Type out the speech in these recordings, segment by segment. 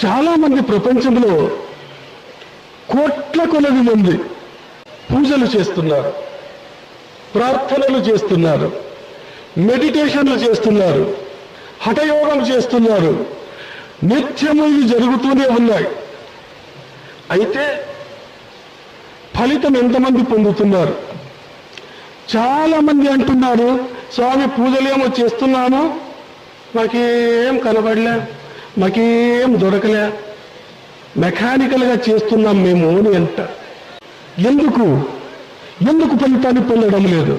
చాలా మంది ప్రపంచంలో కోట్ల కొలది మంది పూజలు చేస్తున్నారు, ప్రార్థనలు చేస్తున్నారు, మెడిటేషన్లు చేస్తున్నారు, హఠయోగం చేస్తున్నారు. నిత్యము ఇవి జరుగుతూనే ఉన్నాయి. అయితే ఫలితం ఎంతమంది పొందుతున్నారు? చాలా మంది అంటున్నారు, స్వామి పూజలేమో చేస్తున్నాము, మాకేం కనబడలే, మాకేం దొరకలే, మెకానికల్గా చేస్తున్నాం మేము అని అంట. ఎందుకు ఫలితాన్ని పొందడం లేదు?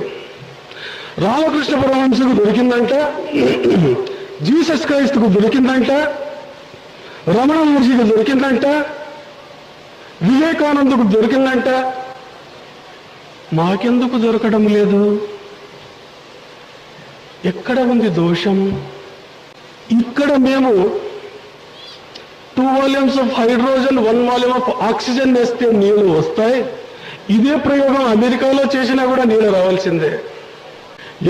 రామకృష్ణ పరమహంసకు దొరికిందంట, జీసస్ క్రైస్తుకు దొరికిందంట, రమణ మహర్షికి దొరికిందంట, వివేకానందకు దొరికిందంట, మాకెందుకు దొరకడం లేదు? ఎక్కడ ఉంది దోషం? ఇక్కడ మేము 2 volumes of hydrogen 1 volume of oxygen వేస్తే నీళ్లు వస్తాయి. ఇదే ప్రయోగం అమెరికాలో చేసినా కూడా నీళ్లు రావాల్సిందే.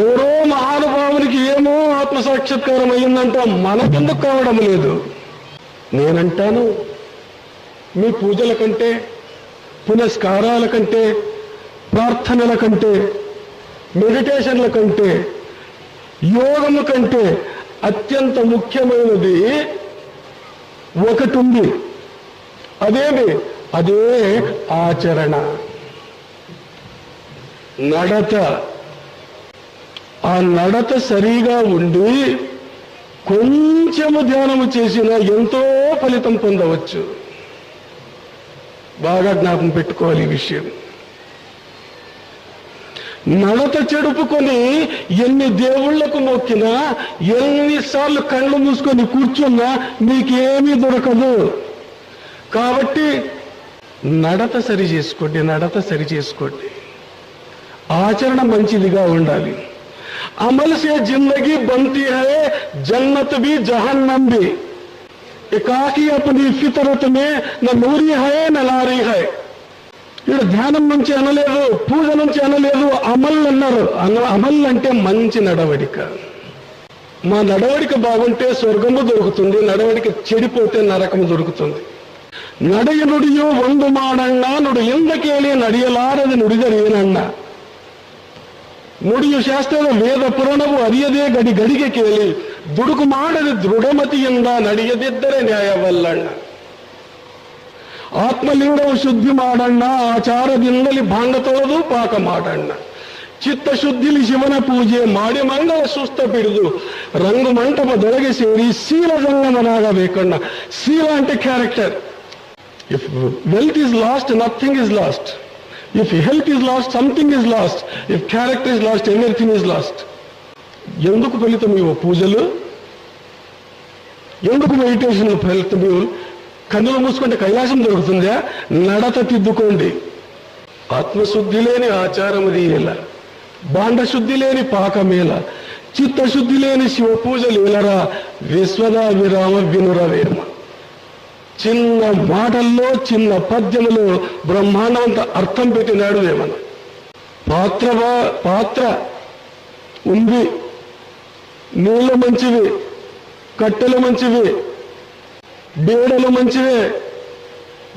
ఎవరో మహానుభావునికి ఏమో ఆత్మసాక్షాత్కారం అయ్యిందంట, మనకెందుకు కావడం లేదు? నేనంటాను, మీ పూజల కంటే, పునస్కారాల కంటే, ప్రార్థనల కంటే, మెడిటేషన్ల కంటే, యోగము కంటే అత్యంత ముఖ్యమైనది ఒకటి ఉంది. అదే ఆచరణ, నడత. ఆ నడత సరిగా ఉండి కొంచెము ధ్యానము చేసినా ఎంతో ఫలితం పొందవచ్చు. బాగా జ్ఞాపకం పెట్టుకోవాలి ఈ విషయం. నడత చెడుపుకొని ఎన్ని దేవుళ్లకు మొక్కినా, ఎన్నిసార్లు కళ్ళు మూసుకొని కూర్చున్నా నీకేమీ దొరకదు. కాబట్టి నడత సరి చేసుకోండి. ఆచరణ మంచిదిగా ఉండాలి. అమల్ సే జిందగీ బంతి హై, జన్నత్ భీ జహన్నమ్ భీ. ఎకాకి అప్నీ ఫితరత్ మే నా నూరి హై నా లారీ హై. ఇక్కడ ధ్యానం నుంచి అనలేదు, పూజ నుంచి అనలేదు, అమల్ అన్నారు. అమల్ అంటే మంచి నడవడిక. మా నడవడిక బాగుంటే స్వర్గము దొరుకుతుంది, నడవడిక చెడిపోతే నరకము దొరుకుతుంది. ನಡೆಯ ನುಡಿಯೋ ಒಂದು ಮಾಡಣ್ಣ, ನುಡಿ ಎಂದ ಕೇಳಿ ನಡೆಯಲಾರದೆ ನುಡಿದರೇನಣ್ಣ. ನುಡಿಯು ಶಾಸ್ತ್ರದ ವೇದ ಪುರಾಣವು ಅರಿಯದೇ ಗಡಿಗೆ ಕೇಳಿ ದುಡುಕು ಮಾಡದೆ ದೃಢಮತಿಯಿಂದ ನಡೆಯದಿದ್ದರೆ ನ್ಯಾಯವಲ್ಲಣ್ಣ. ಆತ್ಮಲಿಂಗವು ಶುದ್ಧಿ ಮಾಡಣ್ಣ, ಆಚಾರದಿಂದಲೇ ಭಾಂಗ ತೊಳೆದು ಪಾಕ ಮಾಡಣ್ಣ. ಚಿತ್ತ ಶುದ್ಧಿಲಿ ಶಿವನ ಪೂಜೆ ಮಾಡಿ ಮಂಗಳ ಸುಸ್ತ ಬಿಡಿದು ರಂಗು ಮಂಟಪದೊಳಗೆ ಸೇರಿ ಶೀಲ ಸಂಗಮನಾಗಬೇಕಣ್ಣ. ಶೀಲ అంటే character. If wealth is lost, nothing is lost. If health is lost, something is lost. If character is lost, everything is lost. ఎందుకు ఫలితం ఇవ్వ పూజలు? ఎందుకు మెడిటేషన్ ఫలితం ఇవ్వ? కన్నులు మూసుకుంటే కైలాసం దొరుకుతుందా? నడత తిద్దుకోండి. ఆత్మశుద్ధి లేని ఆచారం తీయల, బాండశుద్ధి లేని పాకమేల, చిత్తశుద్ధి లేని శివ పూజలు ఎలరా. విశ్వదా విరామ వినురవేమ. చిన్న మాటల్లో, చిన్న పద్యములో బ్రహ్మాండమంత అర్థం పెట్టినాడు వేమన. పాత్ర ఉంది, నీళ్ళు మంచివి, కట్టెలు మంచివి, బేడలు మంచివే,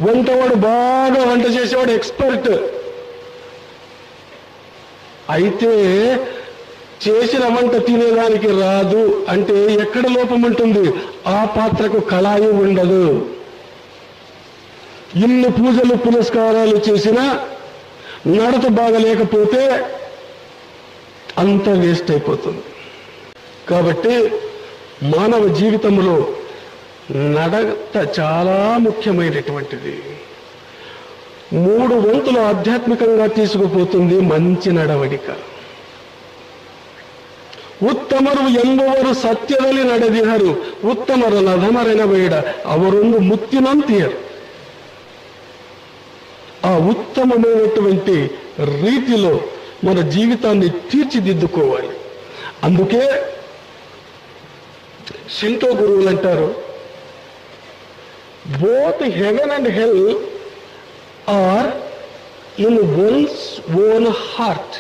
వంటవాడు బాగా వంట చేసేవాడు ఎక్స్పర్ట్. అయితే చేసిన వంట తినేదానికి రాదు అంటే ఎక్కడ లోపం ఉంటుంది? ఆ పాత్రకు కళాయి ఉండదు. ఇన్ని పూజలు పునస్కారాలు చేసినా నడత బాగలేకపోతే అంత వేస్ట్ అయిపోతుంది. కాబట్టి మానవ జీవితంలో నడత చాలా ముఖ్యమైనటువంటిది. 3 వంతులు ఆధ్యాత్మికంగా తీసుకుపోతుంది మంచి నడవడిక. ಉತ್ತಮರು ಎಂಬುವರು ಸತ್ಯದಲ್ಲಿ ನಡೆದಿಹರು, ಉತ್ತಮರಲ್ಲ ಅಧಮರೆನಬೇಡ, ಅವರೊಂದು ಮುತ್ತಿನಂತಿಯರು. ఆ ఉత్తమమైనటువంటి రీతిలో మన జీవితాన్ని తీర్చిదిద్దుకోవాలి. అందుకే షింటో గురువులు అంటారు, both heaven and hell are in one's own heart.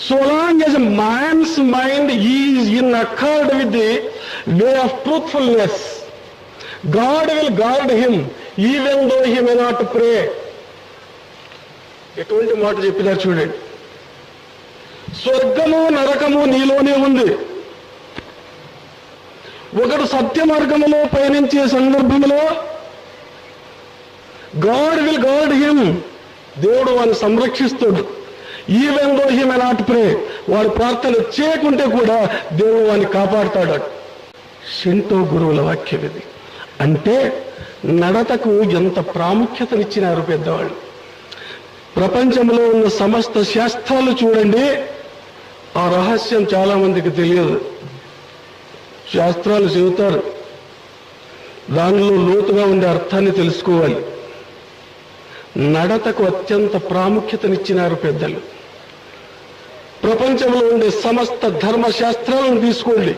So long as a man's mind is in accord with the way of truthfulness, God will guard him even though he may not pray. ఎటువంటి మాట చెప్పినారు చూడండి. స్వర్గము నరకము నీలోనే ఉంది. ఒకడు సత్య మార్గములో పయనించే సందర్భంలో గాడ్ విల్ గార్డ్ హిమ్, దేవుడు వాడిని సంరక్షిస్తాడు. Even though he may not pray, వాడు ప్రార్థన చేయకుంటే కూడా దేవుడు వాడిని కాపాడుతాడు. షింటో గురువుల వాక్యం ఇది. అంటే నడతకు ఎంత ప్రాముఖ్యతనిచ్చినారు పెద్దవాళ్ళు. ప్రపంచంలో ఉన్న సమస్త శాస్త్రాలు చూడండి, ఆ రహస్యం చాలా మందికి తెలియదు. శాస్త్రాలు చెబుతారు, దానిలో లోతుగా ఉండే అర్థాన్ని తెలుసుకోవాలి. నడతకు అత్యంత ప్రాముఖ్యతనిచ్చినారు పెద్దలు. ప్రపంచంలో ఉండే సమస్త ధర్మశాస్త్రాలను తీసుకోండి,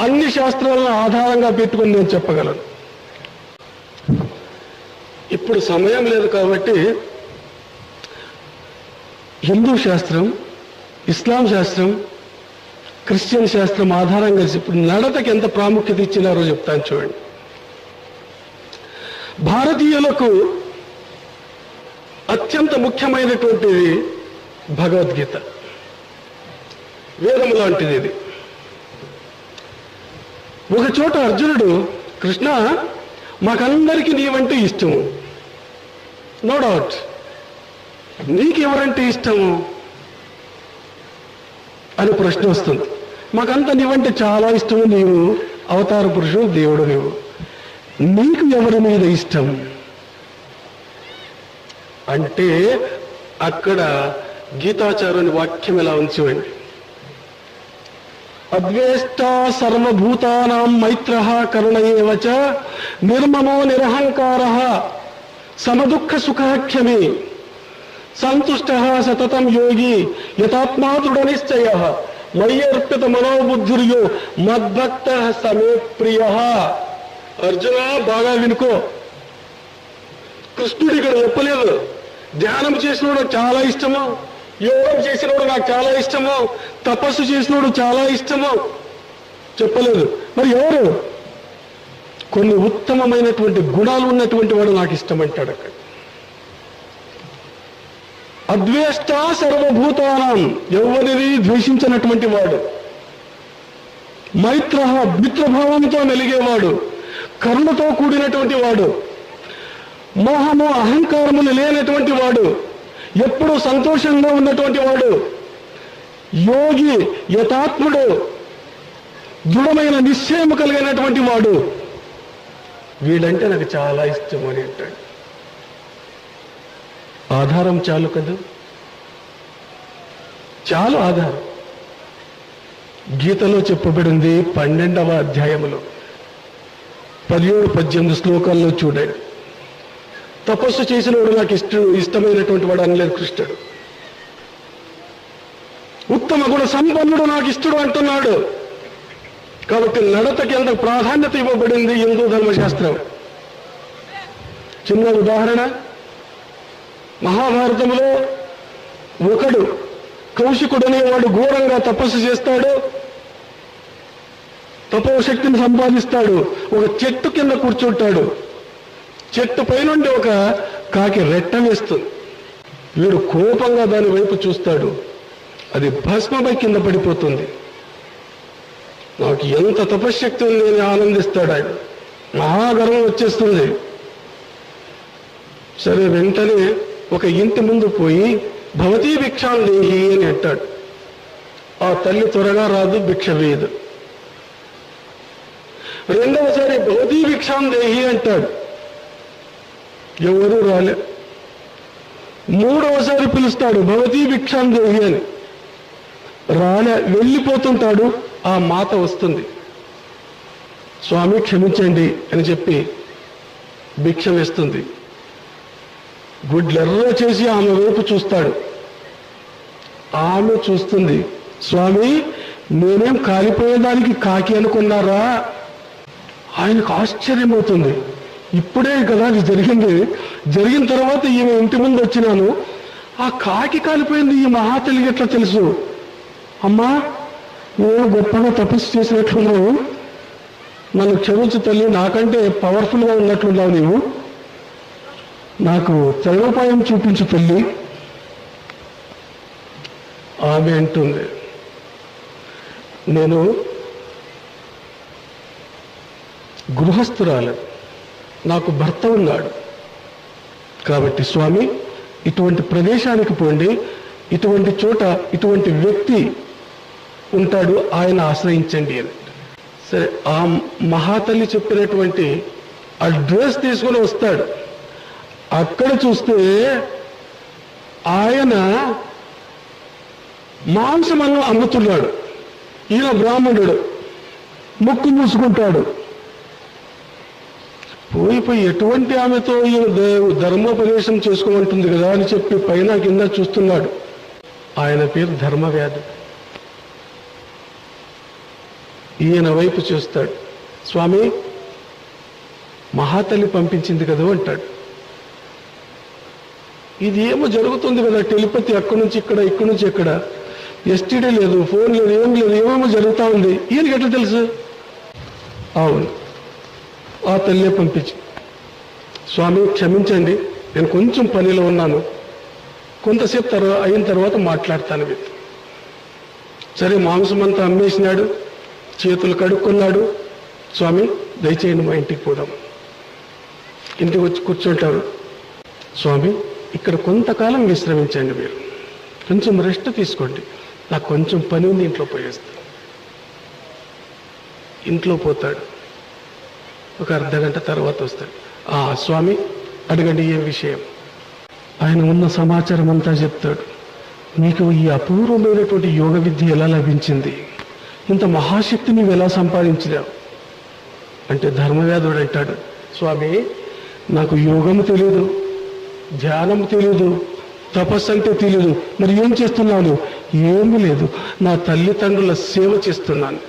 అన్ని శాస్త్రాలను ఆధారంగా పెట్టుకొని నేను చెప్పగలను. ఇప్పుడు సమయం లేదు కాబట్టి హిందూ శాస్త్రం, ఇస్లాం శాస్త్రం, క్రిస్టియన్ శాస్త్రం ఆధారంగా ఇప్పుడు నడతకి ఎంత ప్రాముఖ్యత ఇచ్చినారో చెప్తాను చూడండి. భారతీయులకు అత్యంత ముఖ్యమైనటువంటిది భగవద్గీత, వేదము లాంటిది ఇది. ఒక చోట అర్జునుడు, కృష్ణ మాకందరికీ నీవంటే ఇష్టము, నో డౌట్, నీకెవరంటే ఇష్టము అని ప్రశ్న వస్తుంది. మాకంతా నీవంటే చాలా ఇష్టము, నీవు అవతార పురుషుడు, దేవుడు నీవు, నీకు ఎవరి మీద ఇష్టం అంటే అక్కడ గీతాచార్యుని వాక్యం ఎలా ఉంచివండి. అద్వేష్ట సర్వభూతానాం మైత్రః కరుణ ఏవ చ నిర్మమో నిరహంకారః సమదుఃఖ సుఖాఖ్యమి సంతుష్టః సతతం యోగి యతాత్మా దృఢ నిశ్చయః మయ్యర్పిత మనోబుద్ధిర్యో మద్భక్తః సమే ప్రియః. అర్జున బాగా వినుకో, కృష్ణుడు ఇక్కడ చెప్పలేదు ధ్యానం చేసినోడు చాలా ఇష్టము, యోగం చేసినోడు నాకు చాలా ఇష్టము, తపస్సు చేసినోడు చాలా ఇష్టము చెప్పలేదు. మరి ఎవరు? కొన్ని ఉత్తమమైనటువంటి గుణాలు ఉన్నటువంటి వాడు నాకు ఇష్టం అంటాడు అక్కడ. అద్వేష్ట సర్వభూతానాం, ఎవరిని ద్వేషించినటువంటి వాడు, మైత్ర మిత్రభావంతో మెలిగేవాడు, కరుణతో కూడినటువంటి వాడు, మోహము అహంకారములు లేనటువంటి వాడు, ఎప్పుడూ సంతోషంగా ఉన్నటువంటి వాడు, యోగి యథాత్ముడు, దృఢమైన నిశ్చయము కలిగినటువంటి వాడు, వీడంటే నాకు చాలా ఇష్టం అని అంటాడు. ఆధారం చాలు కదా, చాలు ఆధారం. గీతలో చెప్పబడింది 12వ అధ్యాయములో 17-18 శ్లోకాల్లో చూడండి. తపస్సు చేసినవాడు నాకు ఇష్టమైనటువంటి వాడు అనలేదు కృష్ణుడు. ఉత్తమ గుణ సంపన్నుడు నాకు ఇష్టడు అంటున్నాడు. కాబట్టి నడతకి ఎంత ప్రాధాన్యత ఇవ్వబడింది హిందూ ధర్మశాస్త్రం. చిన్న ఉదాహరణ, మహాభారతంలో ఒకడు కౌశికుడు అనేవాడు ఘోరంగా తపస్సు చేస్తాడు, తపోశక్తిని సంపాదిస్తాడు. ఒక చెట్టు కింద కూర్చుంటాడు, చెట్టు పైనుండి ఒక కాకి రెట్ట వేస్తుంది. వీడు కోపంగా దాని వైపు చూస్తాడు, అది భస్మమై కింద పడిపోతుంది. నాకు ఎంత తపశ్శక్తి ఉంది అని ఆనందిస్తాడు ఆయన. మహాగర్వం వచ్చేస్తుంది. సరే, వెంటనే ఒక ఇంటి ముందు పోయి భవతీ భిక్షాం దేహి అని అంటాడు. ఆ తల్లి త్వరగా రాదు, భిక్ష వేయదు. రెండవసారి భవతీ భిక్షాం దేహి అంటాడు, ఎవరూ రాలే. మూడవసారి పిలుస్తాడు భవతీ భిక్షాం దేహి అని, రాలే. వెళ్ళిపోతుంటాడు, ఆ మాత వస్తుంది. స్వామి క్షమించండి అని చెప్పి భిక్ష వేస్తుంది. గుడ్లెర్ర చేసి ఆమె వైపు చూస్తాడు. ఆమె చూస్తుంది, స్వామి నేనేం కాలిపోయేదానికి కాకి అనుకున్నారా? ఆయనకు ఆశ్చర్యమవుతుంది. ఇప్పుడే కదా అది జరిగింది, జరిగిన తర్వాత ఈమె ఇంటి ముందు వచ్చినాను, ఆ కాకి కాలిపోయింది ఈ మహాతల్లికి ఎట్లా తెలుసు? అమ్మా, నేను గొప్పగా తపస్సు చేసినట్లున్నావు, నన్ను క్షమించు తల్లి, నాకంటే పవర్ఫుల్గా ఉన్నట్లున్నావు నీవు, నాకు తయోపాయం చూపించు తల్లి. ఆమె అంటుంది, నేను గృహస్థురాలు, నాకు భర్త ఉన్నాడు, కాబట్టి స్వామి ఇటువంటి ప్రదేశానికి పోండి, ఇటువంటి చోట ఇటువంటి వ్యక్తి ఉంటాడు, ఆయన ఆశ్రయించండి అని. సరే, ఆ మహాతల్లి చెప్పినటువంటి అడ్రస్ తీసుకొని వస్తాడు. అక్కడ చూస్తే ఆయన మాంసమన్నం అమ్ముతున్నాడు. ఈయన బ్రాహ్మణుడు, ముక్కు మూసుకుంటాడు. పోయి ఎటువంటి ఆమెతో ఈయన ధర్మోపదేశం చేసుకోమంటుంది కదా అని చెప్పి పైన కింద చూస్తున్నాడు. ఆయన పేరు ధర్మవ్యాధి. ఈయన వైపు చూస్తాడు. స్వామి, మహాతల్లి పంపించింది కదా అంటాడు. ఇది ఏమో జరుగుతుంది కదా, టెలిపతి అక్కడి నుంచి ఇక్కడ, ఇక్కడి నుంచి ఎక్కడ, ఎస్టీడీ లేదు, ఫోన్ లేదు, ఏం లేదు, ఏమేమో జరుగుతూ ఉంది. ఈయనకి ఎట్లా తెలుసు? అవును, ఆ తల్లే పంపించి, స్వామి క్షమించండి, నేను కొంచెం పనిలో ఉన్నాను, కొంతసేపు అయిన తర్వాత మాట్లాడతాను మీరు. సరే, మాంసం అంతా అమ్మేసినాడు, చేతులు కడుక్కున్నాడు. స్వామి దయచేయండి, మా ఇంటికి పోదాం. ఇంటికి వచ్చి కూర్చుంటారు. స్వామి, ఇక్కడ కొంతకాలం విశ్రమించండి, మీరు కొంచెం రెస్ట్ తీసుకోండి, నాకు కొంచెం పని ఉంది, ఇంట్లో పోయేస్తాను. ఇంట్లో పోతాడు. ఒక అర్ధగంట తర్వాత వస్తాడు. స్వామి అడగండి, ఏ విషయం? ఆయన ఉన్న సమాచారం అంతా చెప్తాడు. మీకు ఈ అపూర్వమైనటువంటి యోగ విద్య ఎలా లభించింది? ఇంత మహాశక్తి నీవు ఎలా సంపాదించినావు అంటే ధర్మవ్యాధుడు అంటాడు, స్వామి నాకు యోగము తెలియదు, ధ్యానం తెలియదు, తపస్సు అంటే తెలియదు, మరి ఏం చేస్తున్నాను? ఏమీ లేదు, నా తల్లిదండ్రుల సేవ చేస్తున్నాను.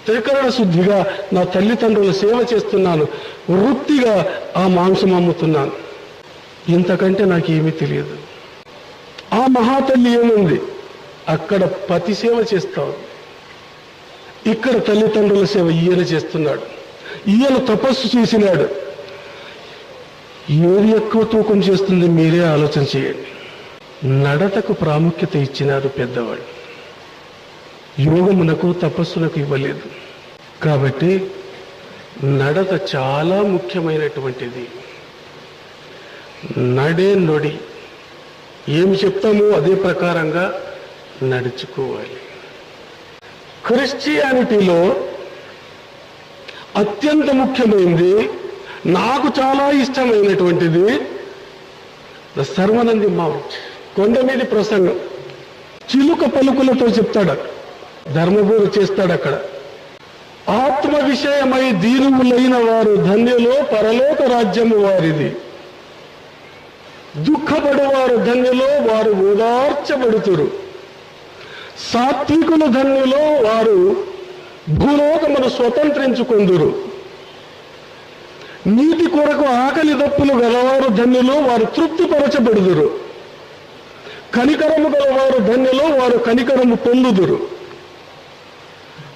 త్రికరణ శుద్ధిగా నా తల్లిదండ్రుల సేవ చేస్తున్నాను, వృత్తిగా ఆ మాంసం అమ్ముతున్నాను, ఇంతకంటే నాకు ఏమీ తెలియదు. ఆ మహాతల్లి ఏముంది? అక్కడ పతి సేవ చేస్తావు, ఇక్కడ తల్లిదండ్రుల సేవ ఈయన చేస్తున్నాడు. ఈయన తపస్సు చేసినాడు. ఏది ఎక్కువ తూకం చేస్తుంది మీరే ఆలోచన చేయండి. నడతకు ప్రాముఖ్యత ఇచ్చినారు పెద్దవాళ్ళు, యోగమునకు తపస్సునకు ఇవ్వలేదు. కాబట్టి నడత చాలా ముఖ్యమైనటువంటిది. నడే నొడి, ఏమి చెప్తామో అదే ప్రకారంగా నడుచుకోవాలి. క్రిస్టియానిటీలో అత్యంత ముఖ్యమైనది, నాకు చాలా ఇష్టమైనటువంటిది ద సర్వనంది మౌంట్, కొండ మీది ప్రసంగం. చిలుక పలుకులతో చెప్తాడు, ధర్మబోధ చేస్తాడు అక్కడ. ఆత్మ విషయమై దీనువులైన వారు ధన్యులో, పరలోక రాజ్యము వారిది. దుఃఖపడువారు ధన్యులో, వారు ఓదార్చబడుతురు. సాత్వికులు ధన్యులో, వారు భూలోకమును స్వతంత్రించుకొందురు. నీతి కొరకు ఆకలి దప్పులు గలవారు ధన్యులు, వారు తృప్తిపరచబడుదురు. కనికరము గలవారు ధన్యులు, వారు కనికరము పొందుదురు.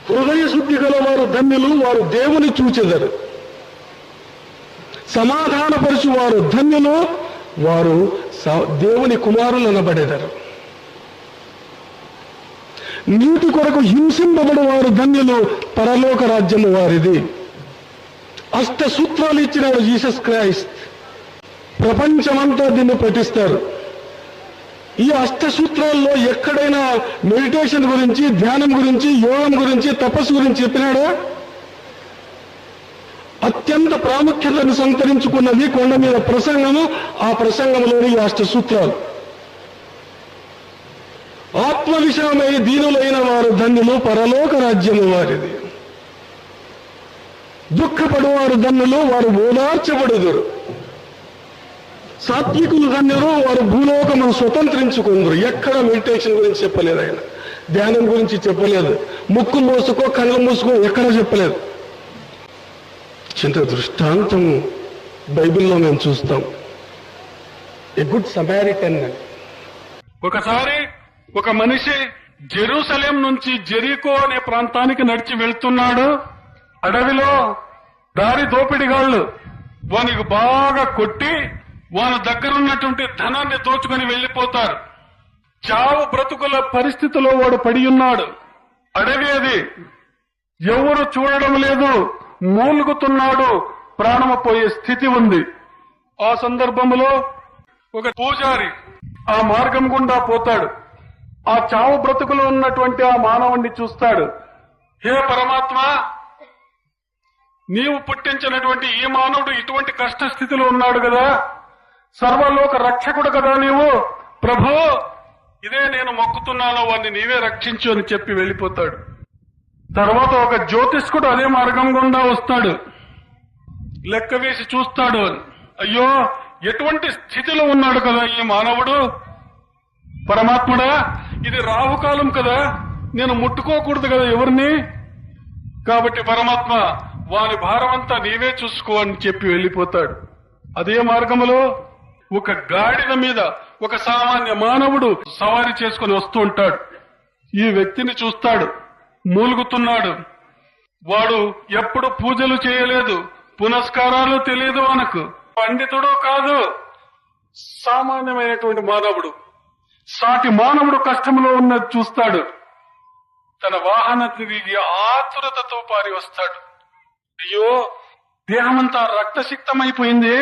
హృదయ శుద్ధి గలవారు ధన్యులు, వారు దేవుని చూచెదరు. సమాధానపరచు వారు ధన్యులు, వారు దేవుని కుమారులు అనబడెదరు. నీతి కొరకు హింసింపబడు వారు ధన్యులు, పరలోక రాజ్యము వారిది. అష్ట సూత్రాలు ఇచ్చినాడు జీసస్ క్రైస్ట్, ప్రపంచమంతా దీన్ని పఠిస్తారు. ఈ అష్ట సూత్రాల్లో ఎక్కడైనా మెడిటేషన్ గురించి, ధ్యానం గురించి, యోగం గురించి, తపస్సు గురించి చెప్పినాడా? అత్యంత ప్రాముఖ్యతను సంతరించుకున్నది కొండ మీద ప్రసంగము. ఆ ప్రసంగంలోని ఈ అష్ట సూత్రాలు. ఆత్మ విషయమై దీనులైన వారు ధన్యులు, పరలోక రాజ్యము వారిది. దుఃఖపడువారు ధన్యులు, వారు ఓదార్చబడుదురు. సాత్వికులు ధన్యులు, వారు భూలోకమును స్వతంత్రించుకుందరు. ఎక్కడ మెడిటేషన్ గురించి చెప్పలేదు ఆయన, ధ్యానం గురించి చెప్పలేదు, ముక్కు మూసుకో కళ్ళు మూసుకో ఎక్కడ చెప్పలేదు. చింత దృష్టాంతం బైబిల్లో మేము చూస్తాం. ఏ గుడ్ సమారిటన్ అని. ఒకసారి ఒక మనిషి జెరూసలేం నుంచి జెరికో అనే ప్రాంతానికి నడిచి వెళ్తున్నాడు. అడవిలో దారి దోపిడిగాళ్లు వానికి బాగా కొట్టి వాని దగ్గరున్నటువంటి ధనాన్ని దోచుకొని వెళ్లిపోతారు. చావు బ్రతుకుల పరిస్థితిలో వాడు పడి ఉన్నాడు. అడవి అది, ఎవరు చూడడం లేదు, మూలుగుతున్నాడు, ప్రాణము పోయే స్థితి ఉంది. ఆ సందర్భంలో ఒక పూజారి ఆ మార్గం గుండా పోతాడు. ఆ చావు బ్రతుకులో ఉన్నటువంటి ఆ మానవుణ్ణి చూస్తాడు. హే పరమాత్మ, నీవు పుట్టించినటువంటి ఈ మానవుడు ఇటువంటి కష్ట స్థితిలో ఉన్నాడు కదా, సర్వలోక రక్షకుడు కదా నీవు, ప్రభు ఇదే నేను మొక్కుతున్నాను, వాడిని నీవే రక్షించు అని చెప్పి వెళ్లిపోతాడు. తర్వాత ఒక జ్యోతిష్కుడు అదే మార్గం గుండా వస్తాడు. లెక్క వేసి చూస్తాడు. అయ్యో, ఎటువంటి స్థితిలో ఉన్నాడు కదా ఈ మానవుడు, పరమాత్ముడా ఇది రాహుకాలం కదా, నేను ముట్టుకోకూడదు కదా ఎవరిని, కాబట్టి పరమాత్మ వాని భారమంతా నీవే చూసుకో అని చెప్పి వెళ్లిపోతాడు. అదే మార్గంలో ఒక గాడిద మీద ఒక సామాన్య మానవుడు సవారీ చేసుకుని వస్తూ ఉంటాడు. ఈ వ్యక్తిని చూస్తాడు, మూలుగుతున్నాడు. వాడు ఎప్పుడు పూజలు చేయలేదు, పునస్కారాలు తెలియదు, మనకు పండితుడు కాదు, సామాన్యమైనటువంటి మానవుడు. సాటి మానవుడు కష్టంలో ఉన్నది చూస్తాడు. తన వాహన తిరిగి ఆతురతతో పారి వస్తాడు. అయ్యో, దేహమంతా రక్తసిక్తమైపోయింది,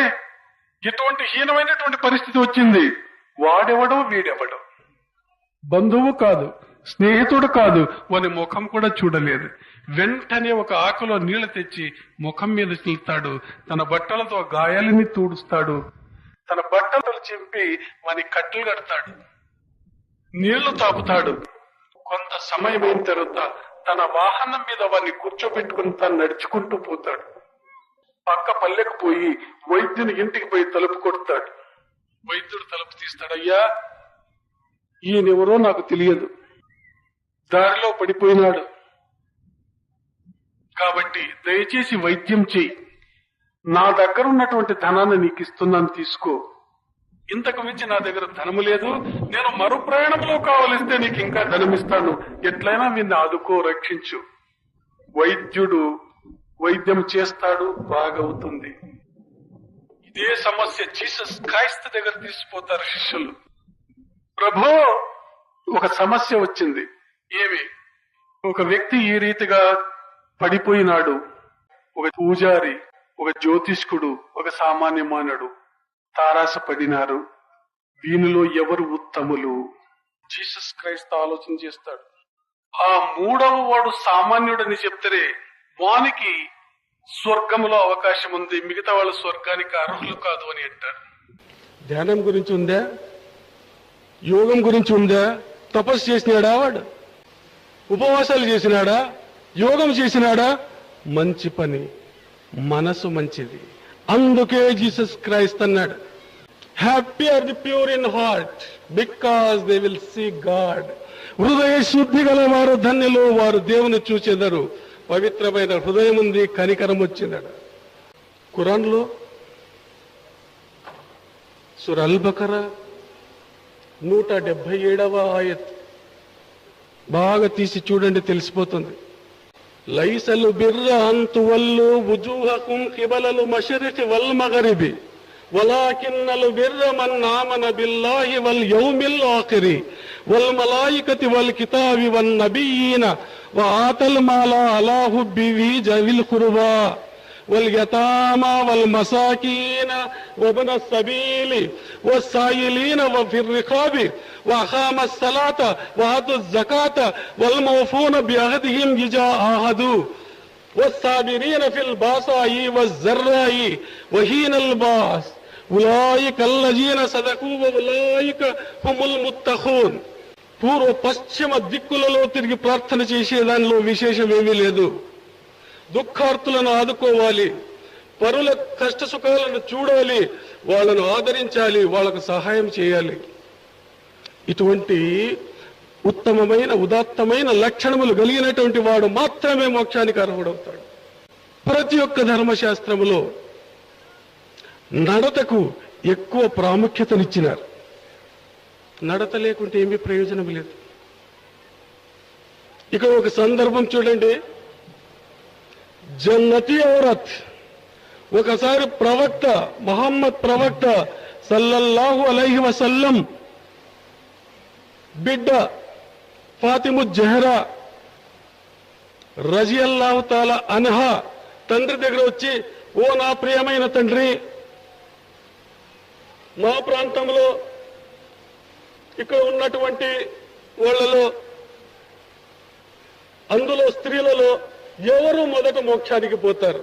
ఎటువంటి హీనమైనటువంటి పరిస్థితి వచ్చింది. వాడెవడో వీడెవడో, బంధువు కాదు, స్నేహితుడు కాదు, వాని ముఖం కూడా చూడలేదు. వెంటనే ఒక ఆకులో నీళ్లు తెచ్చి ముఖం మీద చల్లుతాడు. తన బట్టలతో గాయాలని తూడుస్తాడు. తన బట్టలు చింపి వాని కట్టెలు కడతాడు, నీళ్లు తాపుతాడు. కొంత సమయం అయిన తర్వాత తన వాహనం మీద వాడిని కూర్చోబెట్టుకుని తను నడుచుకుంటూ పోతాడు. పక్క పల్లెకు పోయి వైద్యుని ఇంటికి పోయి తలుపు కొడతాడు. వైద్యుడు తలుపు తీస్తాడు. అయ్యా, ఈయనెవరో నాకు తెలియదు, దారిలో పడిపోయినాడు, కాబట్టి దయచేసి వైద్యం చెయ్యి, నా దగ్గర ఉన్నటువంటి ధనాన్ని నీకు ఇస్తున్నాను, తీసుకో, ఇంతకు మించి నా దగ్గర ధనము లేదు, నేను మరో ప్రయాణంలో కావలిస్తే నీకు ఇంకా ధనమిస్తాను, ఎట్లయినా వీన్ని ఆదుకో, రక్షించు. వైద్యుడు వైద్యం చేస్తాడు, బాగవుతుంది. ఇదే సమస్య జీసస్ క్రైస్తు దగ్గర తీసుకుపోతారు శిష్యులు. ప్రభు, ఒక సమస్య వచ్చింది. ఏమి? ఒక వ్యక్తి ఈ రీతిగా పడిపోయినాడు. ఒక పూజారి, ఒక జ్యోతిష్కుడు, ఒక సామాన్య మానవుడు తారాస పడినారు. వీనిలో ఎవరు ఉత్తములు? జీసస్ క్రైస్తు ఆలోచన చేస్తాడు. ఆ మూడవ వాడు సామాన్యుడని చెప్తే వానికి స్వర్గంలో అవకాశం ఉంది, మిగతా వాళ్ళ స్వర్గానికి అర్హులు కాదు అని అంటారు. ధ్యానం గురించి ఉందా? యోగం గురించి ఉందా? తపస్సు చేసినాడా వాడు? ఉపవాసాలు చేసినాడా? యోగం చేసినాడా? మంచి పని, మనసు మంచిది. అందుకే జీసస్ క్రైస్ట్ అన్నాడు, happy are the pure in heart because they will see God. హృదయ శుద్ధి గల వారు ధన్యులు, వారు దేవుని చూచెదరు. పవిత్రమైన హృదయం ఉంది, కనికరం వచ్చిందట. ఖురాన్లో సూరా అల్ బకరా 177వ ఆయత్ బాగా తీసి చూడండి, తెలిసిపోతుంది. లైసల్ బిర్ర అన్ తువల్లు వుజూహకుం కిబలల్ మషరిఖి వల్ మగరిబి వలాకిన్నల్ బిర్ర మన్ ఆమన బిల్లాహి వల్ యౌమిల్ ఆఖిరి వల్ మలాయికతి వల్ కితాబి వన్ నబియ్యీన వఆతల్ మాలా అలా హుబ్బిహి జవిల్ ఖుర్బా వల్ యతామా వల్ మసాకీన వబ్న సబీలి వస్సాయిలీన వఫిర్ రిఖాబి وأقام الصلاة وآتوا الزكاة والموفون بعهدهم إذا عاهدوا والصابرين في البأساء والضراء وحين البأس أولئك الذين صدقوا وأولئك هم المتقون. పూర్వ పశ్చిమ దిక్కులలో తిరిగి ప్రార్థన చేసే దానిలో విశేషం ఏమీ లేదు. దుఃఖార్తులను ఆదుకోవాలి, పరుల కష్ట సుఖాలను చూడాలి, వాళ్ళను ఆదరించాలి, వాళ్ళకు సహాయం చేయాలి. ఇటువంటి ఉత్తమమైన ఉదాత్తమైన లక్షణములు కలిగినటువంటి వాడు మాత్రమే మోక్షానికి అర్హుడవుతాడు. ప్రతి ఒక్క ధర్మశాస్త్రములో నడతకు ఎక్కువ ప్రాముఖ్యతనిచ్చినారు. నడత లేకుంటే ఏమీ ప్రయోజనం లేదు. ఇక్కడ ఒక సందర్భం చూడండి. జన్నతి ఔరత్, ఒకసారి ప్రవక్త మహమ్మద్ ప్రవక్త సల్లల్లాహు అలైహి వసల్లం బిడ్డ ఫాతిము జహరా రజియల్లాహు తాలా అన్హా తండ్రి దగ్గర వచ్చి, ఓ నా ప్రియమైన తండ్రి, మా ప్రాంతంలో ఇక్కడ ఉన్నటువంటి వాళ్ళలో, అందులో స్త్రీలలో ఎవరు మొదట మోక్షానికి పోతారు?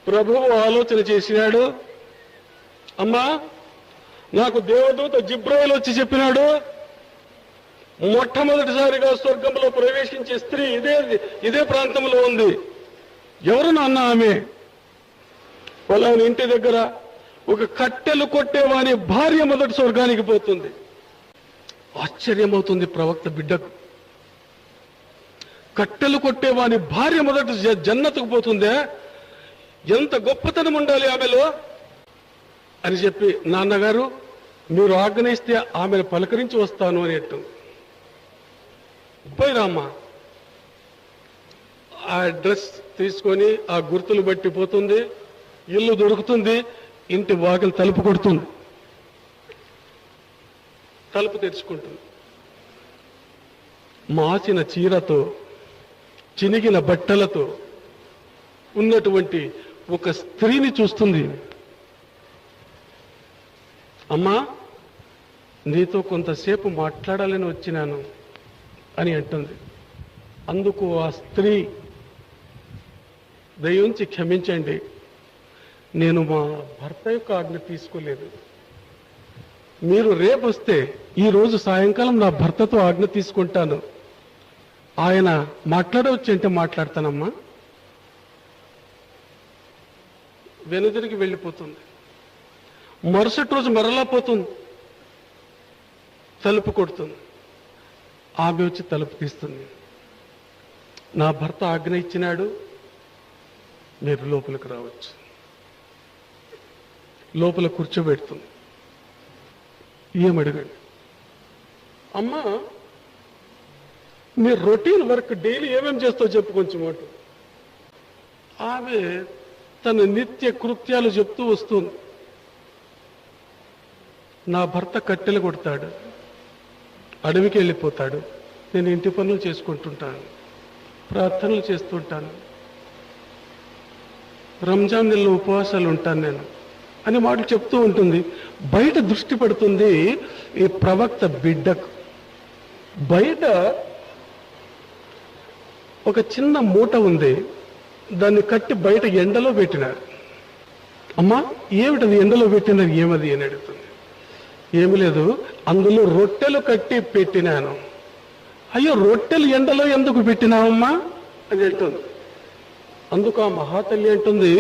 ప్రభువు ఆలోచన చేసినాడు, అమ్మా నాకు దేవదూత జిబ్రాయిల్ వచ్చి చెప్పినాడు, మొట్టమొదటిసారిగా స్వర్గంలో ప్రవేశించే స్త్రీ ఇదే ప్రాంతంలో ఉంది. ఎవరు నాన్న ఆమె? వాళ్ళ ఇంటి దగ్గర ఒక కట్టెలు కొట్టేవాని భార్య మొదటి స్వర్గానికి పోతుంది. ఆశ్చర్యమవుతుంది ప్రవక్త బిడ్డకు. కట్టెలు కొట్టేవాని భార్య మొదటి జన్నతుకు పోతుందే, ఎంత గొప్పతనం ఉండాలి ఆమెలో అని చెప్పి, నాన్నగారు మీరు ఆజ్ఞయిస్తే ఆమెను పలకరించి వస్తాను అని అంటూ పోయిరామ్మా. ఆ డ్రెస్ తీసుకొని ఆ గుర్తులు బట్టి పోతుంది, ఇల్లు దొరుకుతుంది, ఇంటి వాకిలి తలుపు కొడుతుంది, తలుపు తెరుచుకుంటుంది. మాసిన చీరతో చినిగిన బట్టలతో ఉన్నటువంటి ఒక స్త్రీని చూస్తుంది. అమ్మా నీతో కొంతసేపు మాట్లాడాలని వచ్చినాను అని అంటుంది. అందుకు ఆ స్త్రీ, దయించి క్షమించండి, నేను మా భర్త యొక్క ఆజ్ఞ తీసుకోలేదు. మీరు రేపు వస్తే ఈరోజు సాయంకాలం నా భర్తతో ఆజ్ఞ తీసుకుంటాను. ఆయన మాట్లాడవచ్చు అంటే మాట్లాడతానమ్మా. వెనుదిరిగి వెళ్ళిపోతుంది. మరుసటి రోజు మరలా పోతుంది, తలుపు కొడుతుంది. ఆమె వచ్చి తలుపు తీస్తుంది. నా భర్త ఆజ్ఞ ఇచ్చినాడు, మీరు లోపలికి రావచ్చు. లోపల కూర్చోబెడుతుంది. ఏమడగండి, అమ్మా నీ రొటీన్ వర్క్ డైలీ ఏమేమి చేస్తావు చెప్పు కొంచెం మాట. ఆమె తన నిత్య కృత్యాలు చెప్తూ వస్తుంది. నా భర్త కట్టెలు కొడతాడు, అడవికి వెళ్ళిపోతాడు, నేను ఇంటి పనులు చేసుకుంటుంటాను, ప్రార్థనలు చేస్తుంటాను, రంజాన్ నెలలో ఉపవాసాలు ఉంటాను నేను అని మాటలు చెప్తూ ఉంటుంది. బయట దృష్టి పడుతుంది ఈ ప్రవక్త బిడ్డకు. బయట ఒక చిన్న మూట ఉంది, దాన్ని కట్టి బయట ఎండలో పెట్టినారు. అమ్మా ఏమిటది ఎండలో పెట్టినది, ఏమది అని అడుగుతుంది. ఏమి లేదు, అందులో రొట్టెలు కట్టి పెట్టినాను. అయ్యో రొట్టెలు ఎండలో ఎందుకు పెట్టినావమ్మా అని అంటుంది. అందుకు ఆ మహాతల్లి అంటుంది,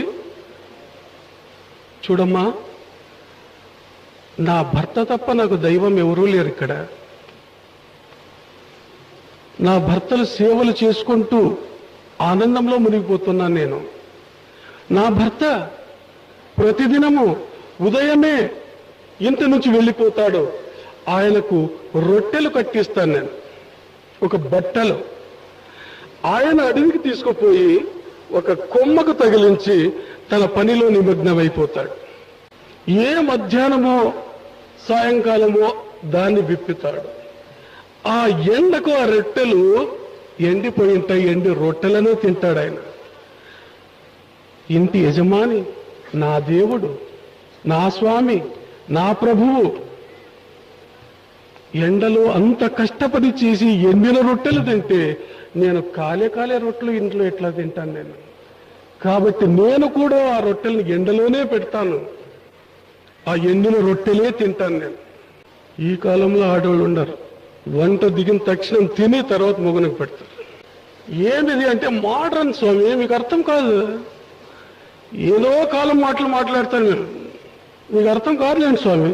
చూడమ్మా నా భర్త తప్ప నాకు దైవం ఎవరూ లేరు ఇక్కడ. నా భర్తలు సేవలు చేసుకుంటూ ఆనందంలో మునిగిపోతున్నాను నేను. నా భర్త ప్రతిదినము ఉదయమే ఇంటి నుంచి వెళ్ళిపోతాడు, ఆయనకు రొట్టెలు కట్టిస్తాను నేను ఒక బట్టలు. ఆయన అడవికి తీసుకుపోయి ఒక కొమ్మకు తగిలించి తన పనిలో నిమగ్నమైపోతాడు. ఏ మధ్యాహ్నమో సాయంకాలమో దాన్ని విప్పుతాడు. ఆ ఎండకు ఆ రొట్టెలు ఎండిపోయి ఉంటాయి, ఎండి రొట్టెలను తింటాడు ఆయన. ఇంటి యజమాని, నా దేవుడు, నా స్వామి, నా ప్రభువు ఎండలో అంత కష్టపడి చేసి ఎండిన రొట్టెలు తింటే నేను కాలే రొట్టెలు ఇంట్లో ఎట్లా తింటాను నేను? కాబట్టి నేను కూడా ఆ రొట్టెలను ఎండలోనే పెడతాను, ఆ ఎండిన రొట్టెలే తింటాను నేను. ఈ కాలంలో ఆడవాళ్ళు ఉండరు, వంట దిగిన తక్షణం తిని తర్వాత మొగునికి పెడతారు. ఏమిది అంటే మోడర్న్ స్వామి, మీకు అర్థం కాదు. ఏదో కాలం మాటలు మాట్లాడతాను మీరు, మీకు అర్థం కాదులేండి స్వామి.